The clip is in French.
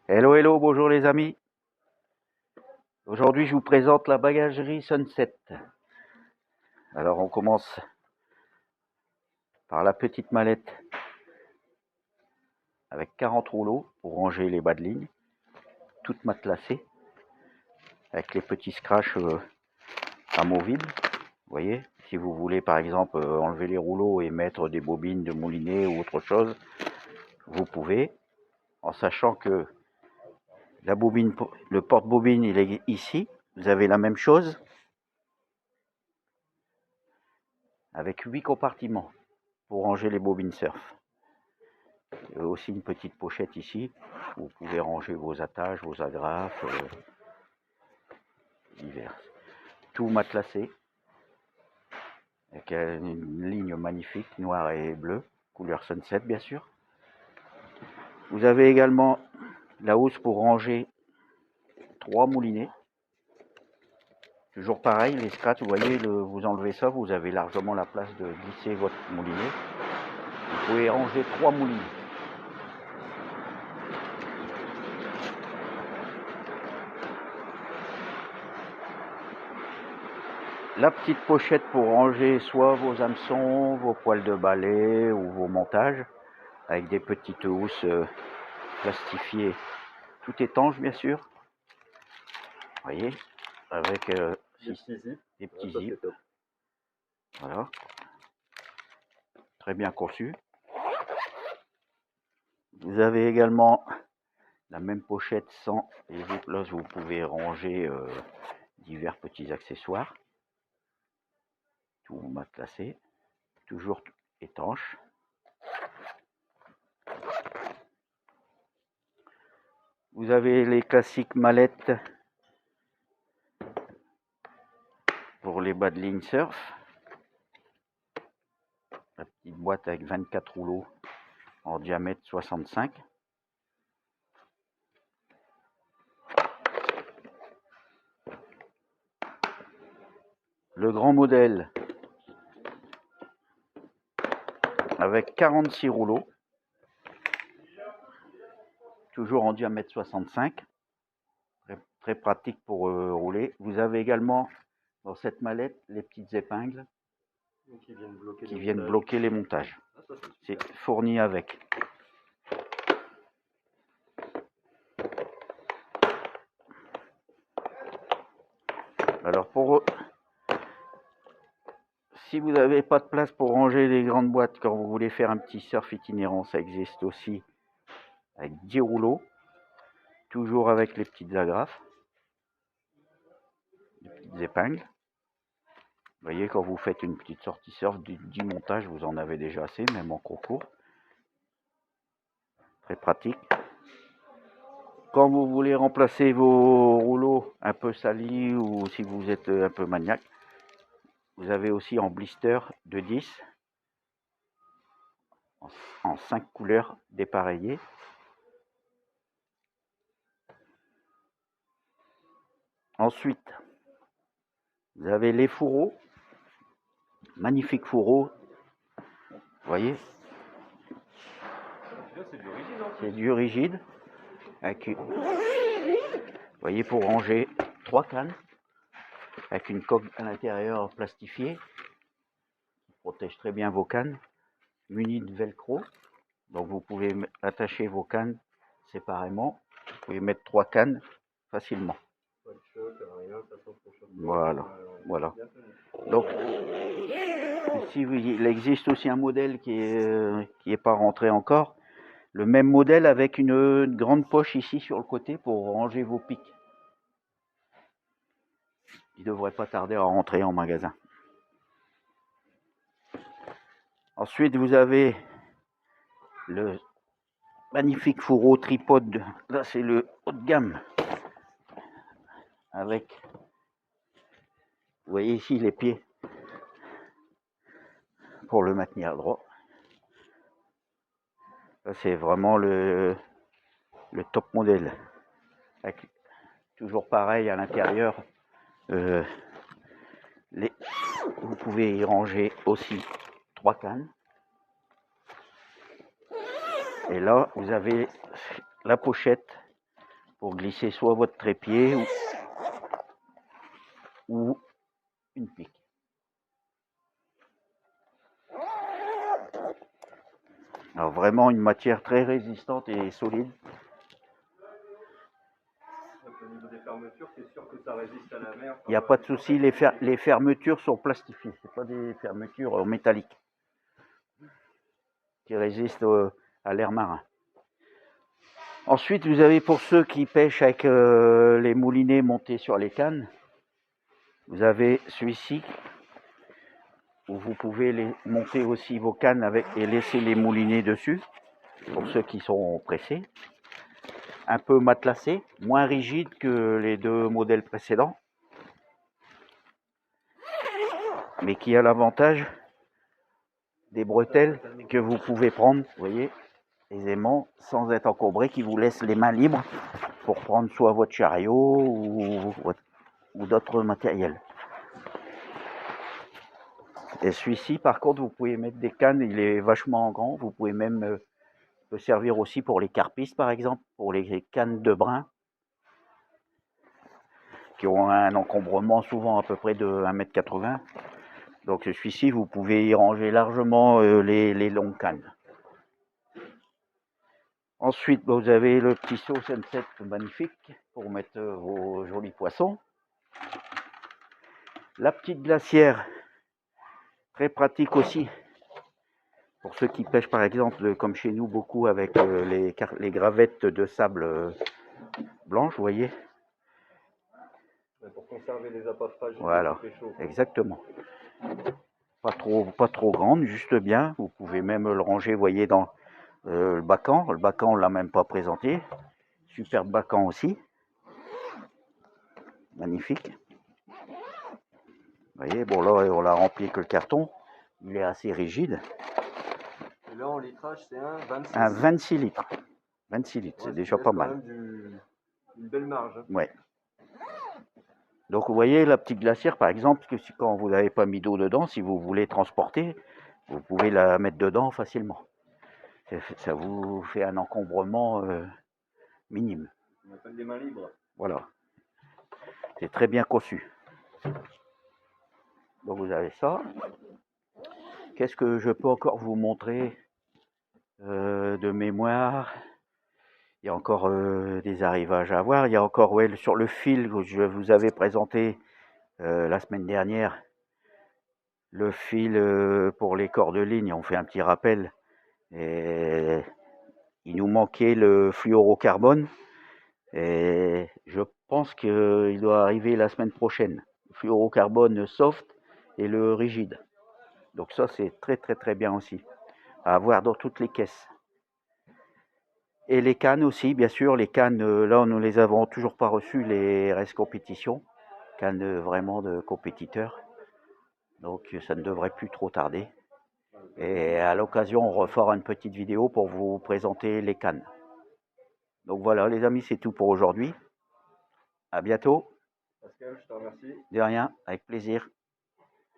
Hello, hello, bonjour les amis. Aujourd'hui, je vous présente la bagagerie Sunset. Alors, on commence par la petite mallette avec 40 rouleaux pour ranger les bas de ligne, toute matelassée, avec les petits scratchs amovibles. Vous voyez, si vous voulez par exemple enlever les rouleaux et mettre des bobines de moulinet ou autre chose, vous pouvez, en sachant que la bobine, le porte-bobine, il est ici. Vous avez la même chose avec 8 compartiments pour ranger les bobines surf. Il y a aussi une petite pochette ici où vous pouvez ranger vos attaches, vos agrafes, diverses. Tout matelassé avec une ligne magnifique, noire et bleue, couleur Sunset bien sûr. Vous avez également la housse pour ranger 3 moulinets. Toujours pareil, les scratchs, vous voyez, vous enlevez ça, vous avez largement la place de glisser votre moulinet. Vous pouvez ranger 3 moulinets. La petite pochette pour ranger soit vos hameçons, vos poils de balai ou vos montages, avec des petites housses plastifiées, tout étanche bien sûr. Vous voyez, avec des petits zips. Voilà, très bien conçu. Vous avez également la même pochette sans les zips. Là, vous pouvez ranger divers petits accessoires. Tout matelassé, toujours étanche. Vous avez les classiques mallettes pour les bas de ligne surf. La petite boîte avec 24 rouleaux en diamètre 65. Le grand modèle avec 46 rouleaux, toujours en diamètre 65. Très pratique pour rouler. Vous avez également dans cette mallette les petites épingles qui viennent bloquer les montages. C'est fourni avec. Alors si vous n'avez pas de place pour ranger les grandes boîtes quand vous voulez faire un petit surf itinérant, ça existe aussi avec 10 rouleaux, toujours avec les petites agrafes, les petites épingles. Vous voyez, quand vous faites une petite sortie surf, du 10 montages, vous en avez déjà assez, même en concours. Très pratique. Quand vous voulez remplacer vos rouleaux un peu salis ou si vous êtes un peu maniaque, vous avez aussi en blister de 10 en 5 couleurs dépareillées. Ensuite, vous avez les fourreaux, magnifiques fourreaux. Vous voyez, c'est du rigide. Vous voyez, pour ranger 3 cannes avec une coque à l'intérieur plastifiée qui protège très bien vos cannes, munie de velcro. Donc vous pouvez attacher vos cannes séparément. Vous pouvez mettre 3 cannes facilement. Voilà, voilà. Donc ici il existe aussi un modèle qui est pas rentré encore. Le même modèle avec une grande poche ici sur le côté pour ranger vos pics. Il ne devrait pas tarder à rentrer en magasin. Ensuite, vous avez le magnifique fourreau tripode. Là, c'est le haut de gamme. Avec, vous voyez ici les pieds pour le maintenir droit. Ça, c'est vraiment le top modèle. Avec, toujours pareil à l'intérieur. Vous pouvez y ranger aussi 3 cannes. Et là, vous avez la pochette pour glisser soit votre trépied ou une pique. Alors vraiment une matière très résistante et solide. Au niveau des fermetures, c'est sûr que ça résiste à la mer. Il n'y a pas de souci, les fermetures sont plastifiées, c'est pas des fermetures métalliques qui résistent à l'air marin. Ensuite, vous avez pour ceux qui pêchent avec les moulinets montés sur les cannes, vous avez celui-ci où vous pouvez monter aussi vos cannes avec et laisser les moulinets dessus pour ceux qui sont pressés. Un peu matelassé, moins rigide que les deux modèles précédents, mais qui a l'avantage des bretelles que vous pouvez prendre, vous voyez, aisément, sans être encombré, qui vous laisse les mains libres pour prendre soit votre chariot ou d'autres matériels. Et celui-ci, par contre, vous pouvez mettre des cannes, il est vachement grand, vous pouvez même peut servir aussi pour les carpistes, par exemple, pour les cannes de brin, qui ont un encombrement souvent à peu près de 1,80 m. Donc celui-ci, vous pouvez y ranger largement les longues cannes. Ensuite, vous avez le petit seau Sunset magnifique pour mettre vos jolis poissons. La petite glacière, très pratique aussi. Pour ceux qui pêchent par exemple, comme chez nous, beaucoup avec les gravettes de sable blanches, vous voyez. Pour conserver les appâts fragiles. Voilà, exactement. Pas trop grande, juste bien. Vous pouvez même le ranger, vous voyez, dans le bacan. Le bacan, on ne l'a même pas présenté. Superbe bacan aussi. Magnifique. Vous voyez, bon là, on l'a rempli que le carton. Il est assez rigide. Et là, en litrage, c'est un 26. Un 26 litres. 26 litres, c'est déjà pas mal. Une belle marge. Hein. Ouais. Donc vous voyez la petite glacière par exemple, que quand vous n'avez pas mis d'eau dedans, si vous voulez transporter, vous pouvez la mettre dedans facilement. Ça vous fait un encombrement minime. On appelle des mains libres. Voilà. C'est très bien conçu. Donc vous avez ça. Qu'est-ce que je peux encore vous montrer de mémoire? Il y a encore des arrivages à voir. Il y a encore sur le fil que je vous avais présenté la semaine dernière. Le fil pour les cordes-lignes, on fait un petit rappel. Et il nous manquait le fluorocarbone. Et je pense qu'il doit arriver la semaine prochaine. Le fluorocarbone soft et le rigide. Donc ça, c'est très très très bien aussi. À avoir dans toutes les caisses. Et les cannes aussi, bien sûr. Les cannes, là, nous les avons toujours pas reçues, les restes compétition. Cannes vraiment de compétiteurs. Donc ça ne devrait plus trop tarder. Et à l'occasion, on refera une petite vidéo pour vous présenter les cannes. Donc voilà, les amis, c'est tout pour aujourd'hui. À bientôt. Pascal, je te remercie. De rien, avec plaisir.